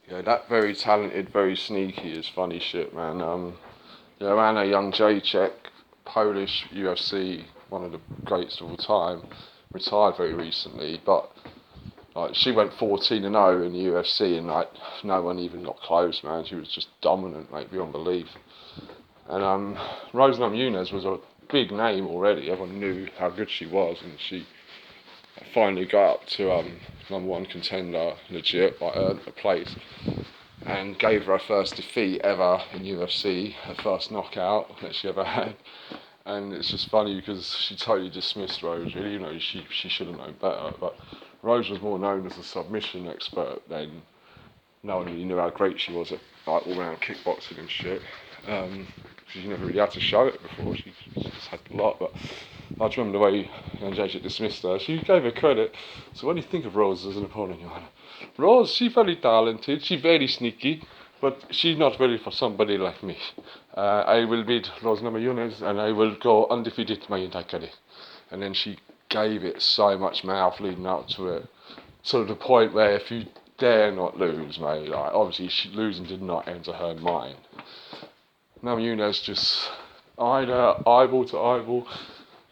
Yeah, that very talented, very sneaky is funny shit, man. Yeah, Anna Jędrzejczyk, Polish UFC, one of the greats of all time, retired very recently, but like she went 14-0 in the UFC, and like no one even got close, man. She was just dominant, mate, beyond belief. And Rose Namajunas was a big name already. Everyone knew how good she was, and she finally got up to number one contender, legit, like earned a place, and gave her first defeat ever in UFC, her first knockout that she ever had. And it's just funny because she totally dismissed Rose, really. You know, she should have known better. But Rose was more known as a submission expert then. No one really knew how great she was at like all-round kickboxing and shit. She never really had to show it before. She just had a lot. But I just remember the way Jędrzejczyk dismissed her. She gave her credit. So when you think of Rose as an opponent, Johanna, Rose, she's very talented. She's very sneaky. But she's not ready for somebody like me. I will beat Rose Namajunas and I will go undefeated my entire career. And then she gave it so much mouth leading up to it. To the point where if you dare not lose, mate, like, obviously losing did not enter her mind. Namajunas just eyed her eyeball to eyeball.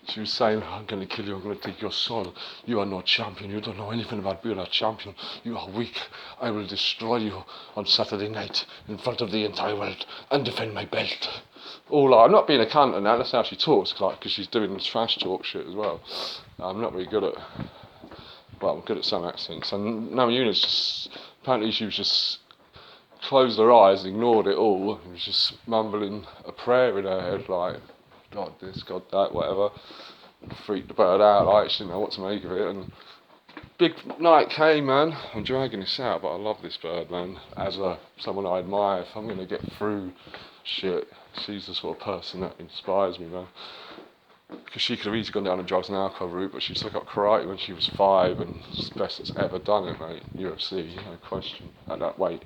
She was saying, I'm going to kill you, I'm going to take your soul. You are not champion, you don't know anything about being a champion. You are weak. I will destroy you on Saturday night in front of the entire world and defend my belt. I'm not being a cunt and that's how she talks, because she's doing this trash talk shit as well. I'm not really good at, I'm good at some accents. And Namajunas apparently she was just closed her eyes, ignored it all, and was just mumbling a prayer in her head, like, God this, God that, whatever. Freaked the bird out, like, she didn't know what to make of it, and big night came, man. I'm dragging this out, but I love this bird, man. As someone I admire, if I'm going to get through shit, she's the sort of person that inspires me, man. Because she could have easily gone down the drugs and alcohol route, but she took up karate when she was 5, and it's the best that's ever done it, mate. UFC, no question, at that weight.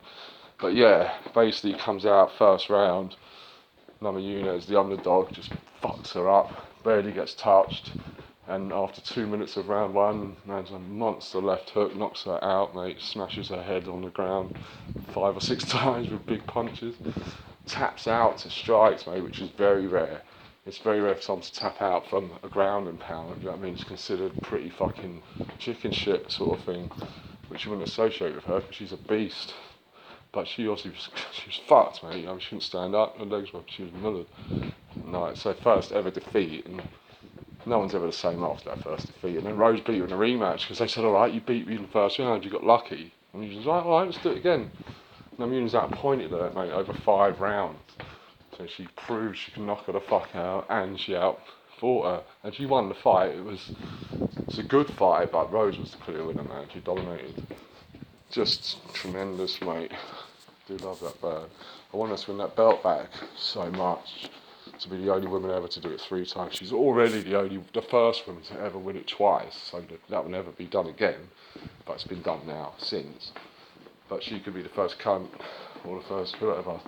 But yeah, basically comes out first round. Namajunas, the underdog, just fucks her up, barely gets touched, and after 2 minutes of round 1, lands a monster left hook, knocks her out, mate, smashes her head on the ground 5 or 6 times with big punches, taps out to strikes, mate, which is very rare. It's very rare for someone to tap out from a ground and pound, you know what I mean? It's considered pretty fucking chicken shit sort of thing, which you wouldn't associate with her, because she's a beast. But she was fucked, mate. She couldn't stand up. Her legs she was mullered. No, it's her first ever defeat, and no one's ever the same after that first defeat. And then Rose beat her in a rematch because they said, "All right, you beat me in the first round. You got lucky." And she was like, "All right, let's do it again." And Namajunas outpointed her, mate, over 5 rounds. So she proved she could knock her the fuck out, and she outfought her, and she won the fight. It's a good fight, but Rose was the clear winner, man. She dominated. Just tremendous, mate. I do love that bird. I want her to win that belt back so much. To be the only woman ever to do it 3 times. She's already the first woman to ever win it twice, so that will never be done again. But it's been done now, since. But she could be the first cunt, or the first whoever,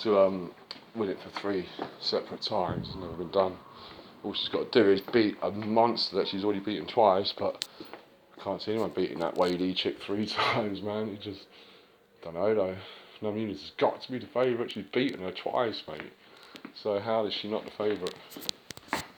to win it for 3 separate times. It's never been done. All she's got to do is beat a monster that she's already beaten twice, but I can't see anyone beating that Wadey chick 3 times, man. It just, don't know though. Namajunas has got to be the favourite. She's beaten her twice, mate. So how is she not the favourite?